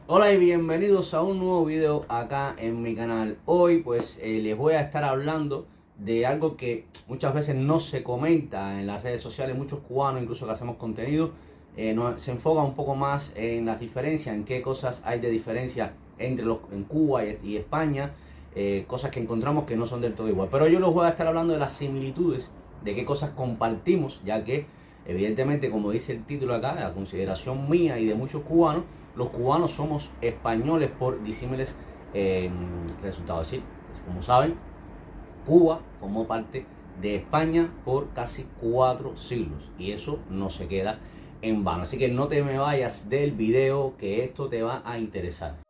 Hola y bienvenidos a un nuevo video acá en mi canal. Hoy pues les voy a estar hablando de algo que muchas veces no se comenta en las redes sociales. Muchos cubanos, incluso que hacemos contenido, se enfoca un poco más en las diferencias, en qué cosas hay de diferencia entre en Cuba y España, cosas que encontramos que no son del todo igual. Pero yo les voy a estar hablando de las similitudes, de qué cosas compartimos, ya que evidentemente, como dice el título acá, la consideración mía y de muchos cubanos, los cubanos somos españoles por disímiles resultados. Es decir, como saben, Cuba formó parte de España por casi 4 siglos y eso no se queda en vano. Así que no te me vayas del video, que esto te va a interesar.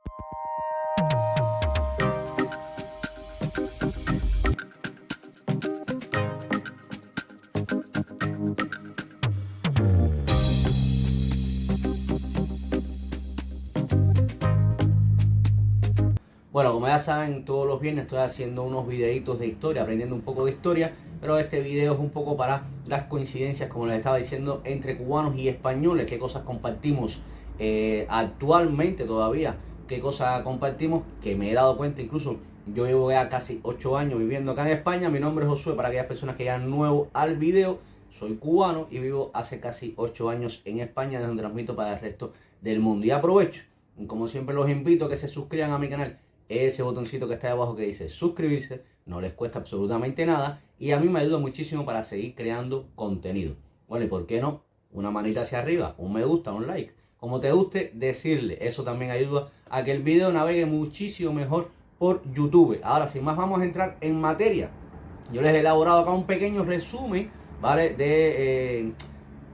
Bueno, como ya saben, todos los viernes estoy haciendo unos videitos de historia, aprendiendo un poco de historia, pero este video es un poco para las coincidencias, como les estaba diciendo, entre cubanos y españoles, qué cosas compartimos actualmente todavía, qué cosas compartimos, que me he dado cuenta. Incluso yo llevo ya casi 8 años viviendo acá en España. Mi nombre es Josué, para aquellas personas que llegan nuevo al video. Soy cubano y vivo hace casi 8 años en España, donde transmito para el resto del mundo. Y aprovecho, como siempre, los invito a que se suscriban a mi canal. Ese botoncito que está ahí abajo que dice suscribirse, no les cuesta absolutamente nada y a mí me ayuda muchísimo para seguir creando contenido. Bueno, y por qué no, una manita hacia arriba, un me gusta, un like, como te guste decirle. Eso también ayuda a que el video navegue muchísimo mejor por YouTube. Ahora, sin más, vamos a entrar en materia. Yo les he elaborado acá un pequeño resumen, ¿vale? De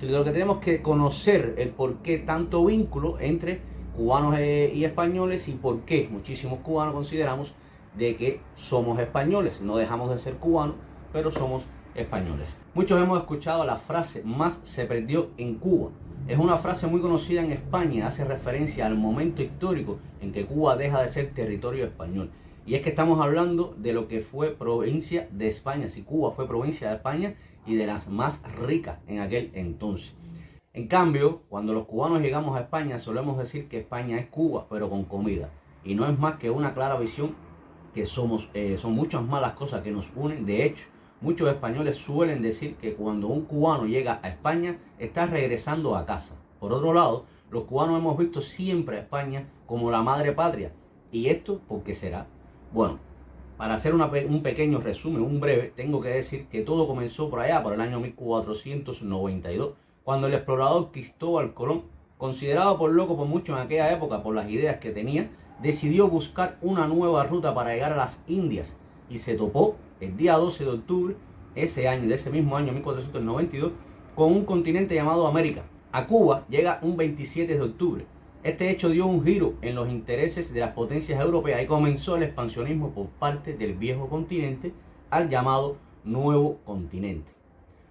lo que tenemos que conocer, el por qué tanto vínculo entre cubanos y españoles, y por qué muchísimos cubanos consideramos de que somos españoles. No dejamos de ser cubanos, pero somos españoles. Muchos hemos escuchado la frase "más se perdió en Cuba". Es una frase muy conocida en España, hace referencia al momento histórico en que Cuba deja de ser territorio español. Y es que estamos hablando de lo que fue provincia de España. Si Cuba fue provincia de España y de las más ricas en aquel entonces. En cambio, cuando los cubanos llegamos a España, solemos decir que España es Cuba, pero con comida. Y no es más que una clara visión que son muchas más las cosas que nos unen. De hecho, muchos españoles suelen decir que cuando un cubano llega a España, está regresando a casa. Por otro lado, los cubanos hemos visto siempre a España como la madre patria. ¿Y esto por qué será? Bueno, para hacer un pequeño resumen, un breve, tengo que decir que todo comenzó por allá, por el año 1492, cuando el explorador Cristóbal Colón, considerado por loco por muchos en aquella época por las ideas que tenía, decidió buscar una nueva ruta para llegar a las Indias y se topó el día 12 de octubre de ese mismo año 1492, con un continente llamado América. A Cuba llega un 27 de octubre. Este hecho dio un giro en los intereses de las potencias europeas y comenzó el expansionismo por parte del viejo continente al llamado Nuevo Continente.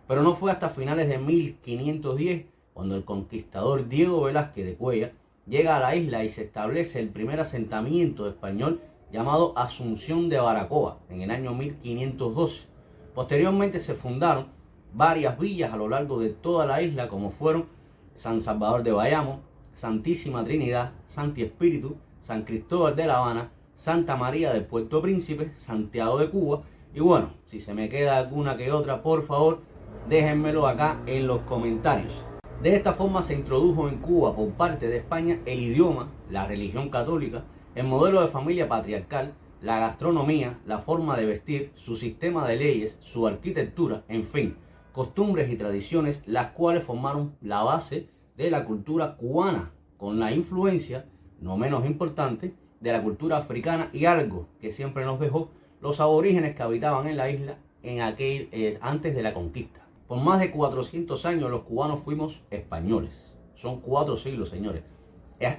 Pero no fue hasta finales de 1510 cuando el conquistador Diego Velázquez de Cuellar llega a la isla y se establece el primer asentamiento español llamado Asunción de Baracoa en el año 1512. Posteriormente se fundaron varias villas a lo largo de toda la isla, como fueron San Salvador de Bayamo, Santísima Trinidad, Santi Espíritu, San Cristóbal de La Habana, Santa María del Puerto Príncipe, Santiago de Cuba. Y bueno, si se me queda alguna que otra, por favor, déjenmelo acá en los comentarios. De esta forma se introdujo en Cuba por parte de España el idioma, la religión católica, el modelo de familia patriarcal, la gastronomía, la forma de vestir, su sistema de leyes, su arquitectura, en fin, costumbres y tradiciones, las cuales formaron la base de la cultura cubana, con la influencia, no menos importante, de la cultura africana y algo que siempre nos dejó los aborígenes que habitaban en la isla antes de la conquista. Por más de 400 años los cubanos fuimos españoles. Son 4 siglos, señores.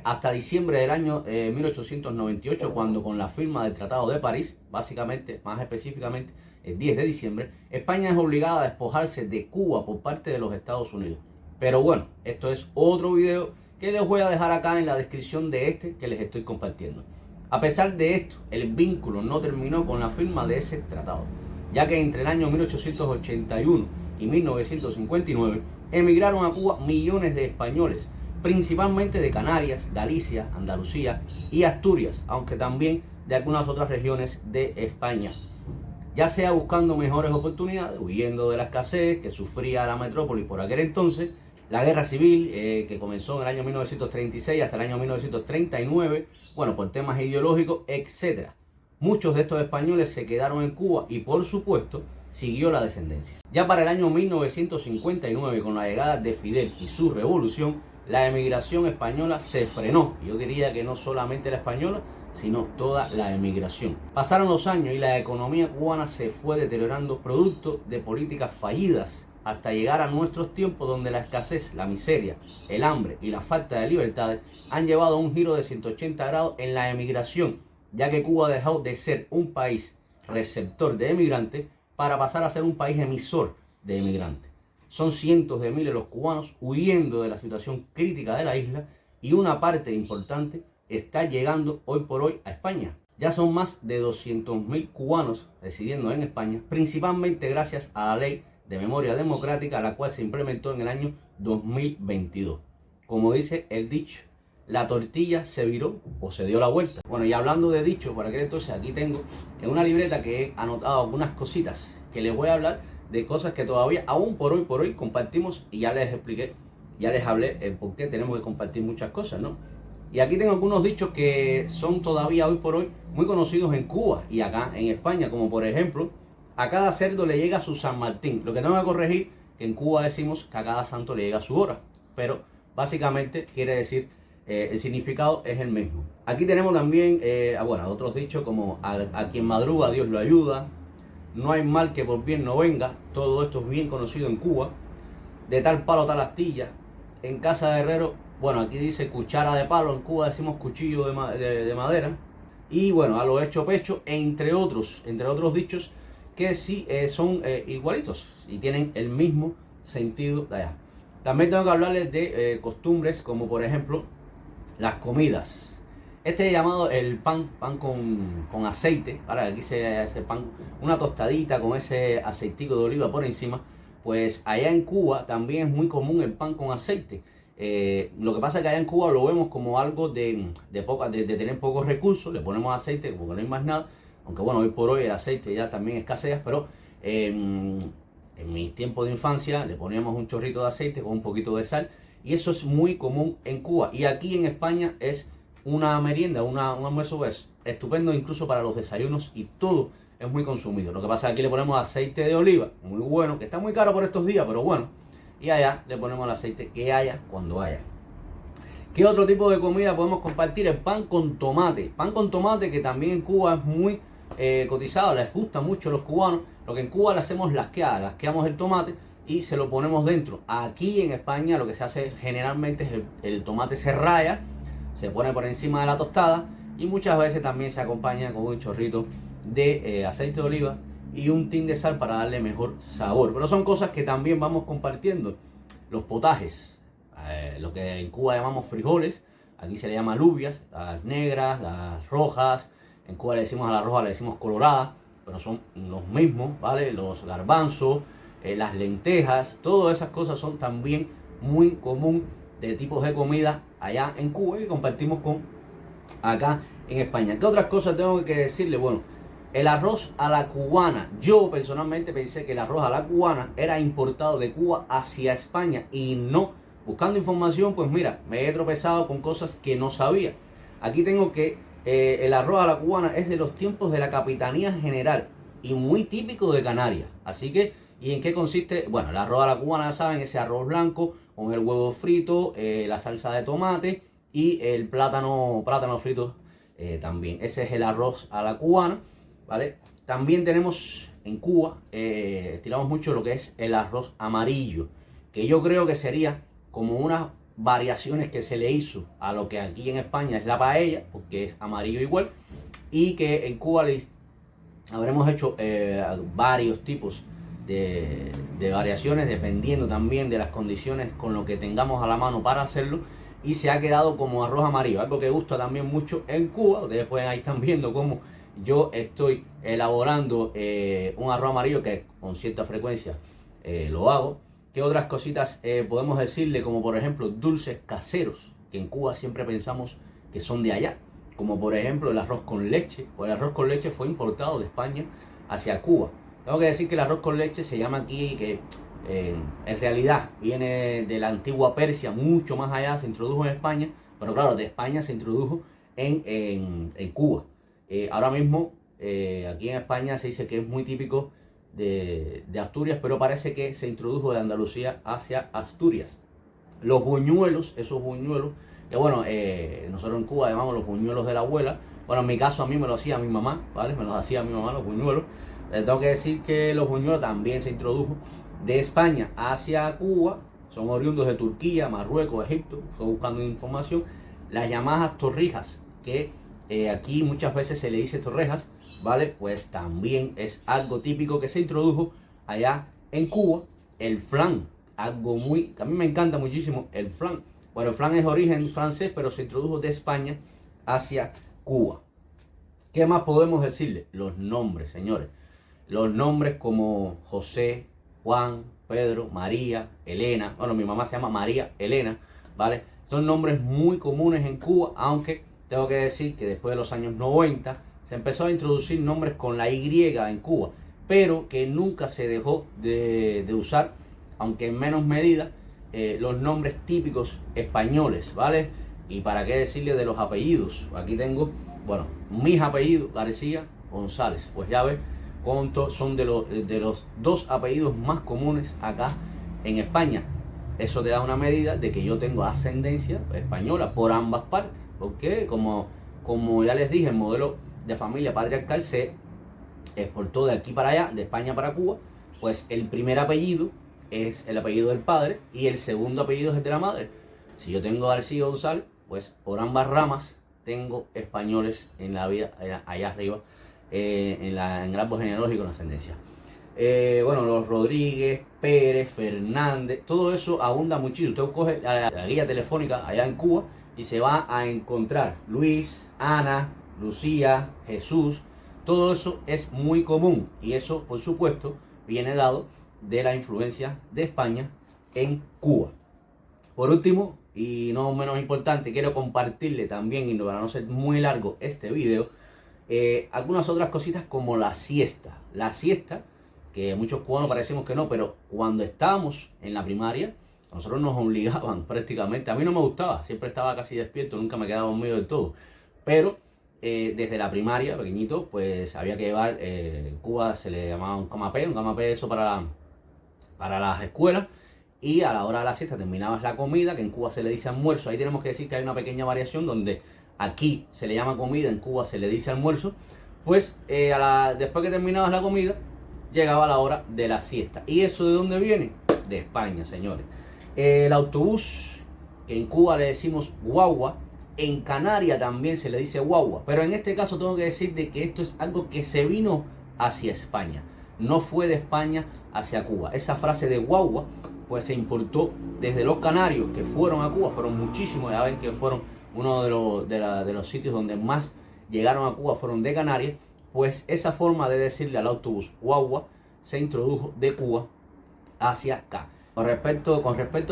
Hasta diciembre del año 1898, cuando con la firma del Tratado de París, básicamente, más específicamente, el 10 de diciembre, España es obligada a despojarse de Cuba por parte de los Estados Unidos. Pero bueno, esto es otro video que les voy a dejar acá en la descripción de este que les estoy compartiendo. A pesar de esto, el vínculo no terminó con la firma de ese tratado, ya que entre el año 1881 y 1959 emigraron a Cuba millones de españoles, principalmente de Canarias, Galicia, Andalucía y Asturias, aunque también de algunas otras regiones de España, ya sea buscando mejores oportunidades, huyendo de la escasez que sufría la metrópoli por aquel entonces, la guerra civil que comenzó en el año 1936 hasta el año 1939, bueno, por temas ideológicos, etc. Muchos de estos españoles se quedaron en Cuba y, por supuesto, siguió la descendencia. Ya para el año 1959, con la llegada de Fidel y su revolución, la emigración española se frenó. Yo diría que no solamente la española, sino toda la emigración. Pasaron los años y la economía cubana se fue deteriorando producto de políticas fallidas, hasta llegar a nuestros tiempos, donde la escasez, la miseria, el hambre y la falta de libertades han llevado a un giro de 180 grados en la emigración, ya que Cuba dejó de ser un país receptor de emigrantes para pasar a ser un país emisor de emigrantes. Son cientos de miles los cubanos huyendo de la situación crítica de la isla, y una parte importante está llegando hoy por hoy a España. Ya son más de 200.000 cubanos residiendo en España, principalmente gracias a la ley de memoria democrática, la cual se implementó en el año 2022. Como dice el dicho, la tortilla se viró o se dio la vuelta. Bueno, y hablando de dicho, por aquel entonces, aquí tengo en una libreta que he anotado algunas cositas que les voy a hablar de cosas que todavía, aún por hoy compartimos, y ya les expliqué, ya les hablé el por qué tenemos que compartir muchas cosas, ¿no? Y aquí tengo algunos dichos que son todavía hoy por hoy muy conocidos en Cuba y acá en España, como por ejemplo: a cada cerdo le llega su San Martín. Lo que tengo que corregir, que en Cuba decimos que a cada santo le llega su hora, pero básicamente quiere decir, el significado es el mismo. Aquí tenemos también, otros dichos como a quien madruga Dios lo ayuda, no hay mal que por bien no venga. Todo esto es bien conocido en Cuba. De tal palo tal astilla. En casa de herrero, bueno, aquí dice cuchara de palo, en Cuba decimos cuchillo de madera. Y bueno, a lo hecho pecho, entre otros dichos que sí son igualitos y tienen el mismo sentido de allá. También tengo que hablarles de costumbres, como por ejemplo las comidas. Este es llamado el pan con aceite. Ahora aquí se hace pan, una tostadita con ese aceitico de oliva por encima. Pues allá en Cuba también es muy común el pan con aceite. Lo que pasa es que allá en Cuba lo vemos como algo de tener pocos recursos. Le ponemos aceite como que no hay más nada. Aunque bueno, hoy por hoy el aceite ya también escasea, pero en mis tiempos de infancia le poníamos un chorrito de aceite con un poquito de sal, y eso es muy común en Cuba. Y aquí en España es una merienda, un almuerzo pues, estupendo, incluso para los desayunos, y todo es muy consumido. Lo que pasa es que aquí le ponemos aceite de oliva, muy bueno, que está muy caro por estos días, pero bueno. Y allá le ponemos el aceite que haya cuando haya. ¿Qué otro tipo de comida podemos compartir? El pan con tomate. Pan con tomate, que también en Cuba es muy cotizado, les gusta mucho a los cubanos. Lo que en Cuba le hacemos lasqueamos el tomate y se lo ponemos dentro. Aquí en España lo que se hace generalmente es el tomate se raya, se pone por encima de la tostada, y muchas veces también se acompaña con un chorrito de aceite de oliva y un tin de sal para darle mejor sabor. Pero son cosas que también vamos compartiendo. Los potajes, lo que en Cuba llamamos frijoles, aquí se le llama alubias, las negras, las rojas. En Cuba le decimos a la roja, le decimos colorada, pero son los mismos, ¿vale? Los garbanzos, las lentejas, todas esas cosas son también muy común de tipos de comida allá en Cuba, y compartimos con acá en España. ¿Qué otras cosas tengo que decirle? Bueno, el arroz a la cubana. Yo personalmente pensé que el arroz a la cubana era importado de Cuba hacia España, y no. Buscando información, pues mira, me he tropezado con cosas que no sabía. Aquí tengo que el arroz a la cubana es de los tiempos de la Capitanía General y muy típico de Canarias. Así que, ¿y en qué consiste? Bueno, el arroz a la cubana, ya saben, ese arroz blanco con el huevo frito, la salsa de tomate y el plátano frito también. Ese es el arroz a la cubana, ¿vale? También tenemos en Cuba, estiramos mucho lo que es el arroz amarillo, que yo creo que sería como unas variaciones que se le hizo a lo que aquí en España es la paella, porque es amarillo igual, y que en Cuba le habremos hecho varios tipos de variaciones, dependiendo también de las condiciones con lo que tengamos a la mano para hacerlo, y se ha quedado como arroz amarillo, algo que gusta también mucho en Cuba. Ustedes pueden ahí están viendo cómo yo estoy elaborando un arroz amarillo, que con cierta frecuencia lo hago. ¿Qué otras cositas podemos decirle? Como por ejemplo dulces caseros, que en Cuba siempre pensamos que son de allá. Como por ejemplo el arroz con leche. Pues el arroz con leche fue importado de España hacia Cuba. Tengo que decir que el arroz con leche se llama aquí, que en realidad viene de la antigua Persia, mucho más allá, se introdujo en España. Pero claro, de España se introdujo en Cuba. Ahora mismo aquí en España se dice que es muy típico de Asturias, pero parece que se introdujo de Andalucía hacia Asturias. Los buñuelos, esos buñuelos, que bueno, nosotros en Cuba llamamos los buñuelos de la abuela. Bueno, en mi caso a mí me lo hacía mi mamá, ¿vale? Me los hacía mi mamá los buñuelos. Tengo que decir que los buñuelos también se introdujo de España hacia Cuba. Son oriundos de Turquía, Marruecos, Egipto. Estoy buscando información. Las llamadas torrijas, que aquí muchas veces se le dice torrejas, ¿vale? Pues también es algo típico que se introdujo allá en Cuba. El flan, algo muy, que a mí me encanta muchísimo, el flan. Bueno, el flan es de origen francés, pero se introdujo de España hacia Cuba. ¿Qué más podemos decirle? Los nombres, señores. Los nombres como José, Juan, Pedro, María, Elena. Bueno, mi mamá se llama María Elena, ¿vale? Son nombres muy comunes en Cuba, aunque tengo que decir que después de los años 90 se empezó a introducir nombres con la Y en Cuba, pero que nunca se dejó de usar, aunque en menos medida, los nombres típicos españoles, ¿vale? Y para qué decirle de los apellidos. Aquí tengo, bueno, mis apellidos, García, González. Pues ya ves, son de los dos apellidos más comunes acá en España. Eso te da una medida de que yo tengo ascendencia española por ambas partes. Porque como ya les dije, el modelo de familia patriarcal se exportó de aquí para allá, de España para Cuba. Pues el primer apellido es el apellido del padre y el segundo apellido es el de la madre. Si yo tengo García González, pues por ambas ramas tengo españoles en la vida, allá arriba, en el árbol genealógico, en la ascendencia. Bueno, los Rodríguez, Pérez, Fernández, todo eso abunda muchísimo. Usted coge la guía telefónica allá en Cuba y se va a encontrar Luis, Ana, Lucía, Jesús. Todo eso es muy común y eso, por supuesto, viene dado de la influencia de España en Cuba. Por último, y no menos importante, quiero compartirle también, y para no ser muy largo este video, algunas otras cositas como la siesta. La siesta, que muchos cubanos parecemos que no, pero cuando estábamos en la primaria, a nosotros nos obligaban prácticamente. A mí no me gustaba, siempre estaba casi despierto, nunca me quedaba dormido del todo. Pero desde la primaria, pequeñito, pues había que llevar, en Cuba se le llamaba un camapé eso para las escuelas. Y a la hora de la siesta terminabas la comida, que en Cuba se le dice almuerzo. Ahí tenemos que decir que hay una pequeña variación donde aquí se le llama comida, en Cuba se le dice almuerzo. Pues después que terminabas la comida, llegaba la hora de la siesta. ¿Y eso de dónde viene? De España, señores. El autobús, que en Cuba le decimos guagua, en Canarias también se le dice guagua. Pero en este caso tengo que decir de que esto es algo que se vino hacia España. No fue de España hacia Cuba. Esa frase de guagua pues se importó desde los canarios que fueron a Cuba. Fueron muchísimos, ya ven que fueron uno de los sitios donde más llegaron a Cuba, fueron de Canarias. Pues esa forma de decirle al autobús guagua se introdujo de Cuba hacia acá. Con respecto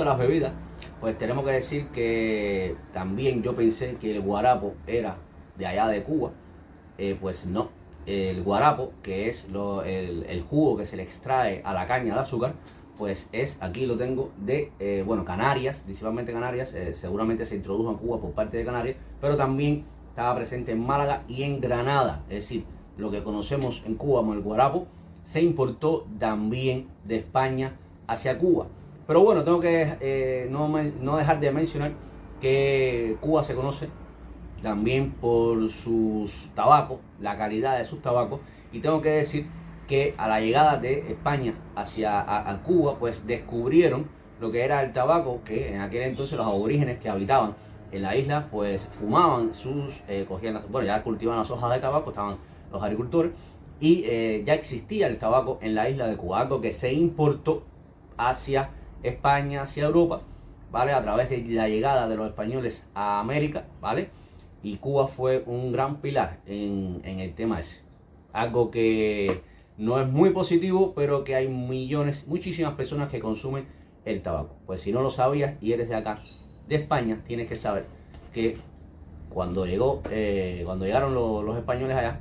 a las bebidas, pues tenemos que decir que también yo pensé que el guarapo era de allá de Cuba. Pues no. El guarapo, que es el jugo que se le extrae a la caña de azúcar, pues es, aquí lo tengo, de Canarias, principalmente Canarias. Seguramente se introdujo en Cuba por parte de Canarias, pero también estaba presente en Málaga y en Granada. Es decir, lo que conocemos en Cuba como el guarapo se importó también de España hacia Cuba. Pero bueno, tengo que no dejar de mencionar que Cuba se conoce también por sus tabacos, la calidad de sus tabacos. Y tengo que decir que a la llegada de España a Cuba, pues descubrieron lo que era el tabaco, que en aquel entonces los aborígenes que habitaban en la isla, pues fumaban ya cultivaban las hojas de tabaco, estaban los agricultores, y ya existía el tabaco en la isla de Cuba, algo que se importó hacia España, hacia Europa, ¿vale? A través de la llegada de los españoles a América, ¿vale? Y Cuba fue un gran pilar en el tema ese. Algo que no es muy positivo, pero que hay muchísimas personas que consumen el tabaco. Pues si no lo sabías y eres de acá, de España, tienes que saber que cuando llegaron los españoles allá,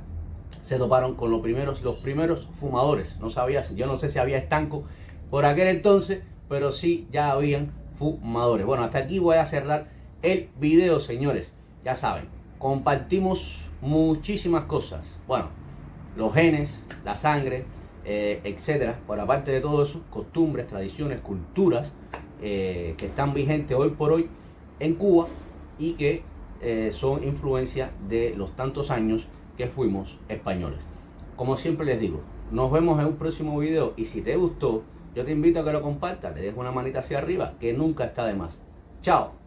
se toparon con los primeros fumadores. No sabías, yo no sé si había estanco por aquel entonces, pero sí ya habían fumadores. Bueno, hasta aquí voy a cerrar el video, señores. Ya saben, compartimos muchísimas cosas. Bueno, los genes, la sangre, etcétera. Por aparte de todo eso, costumbres, tradiciones, culturas que están vigentes hoy por hoy en Cuba y que son influencia de los tantos años que fuimos españoles. Como siempre les digo, nos vemos en un próximo video y si te gustó, yo te invito a que lo compartas, le dejes una manita hacia arriba, que nunca está de más. Chao.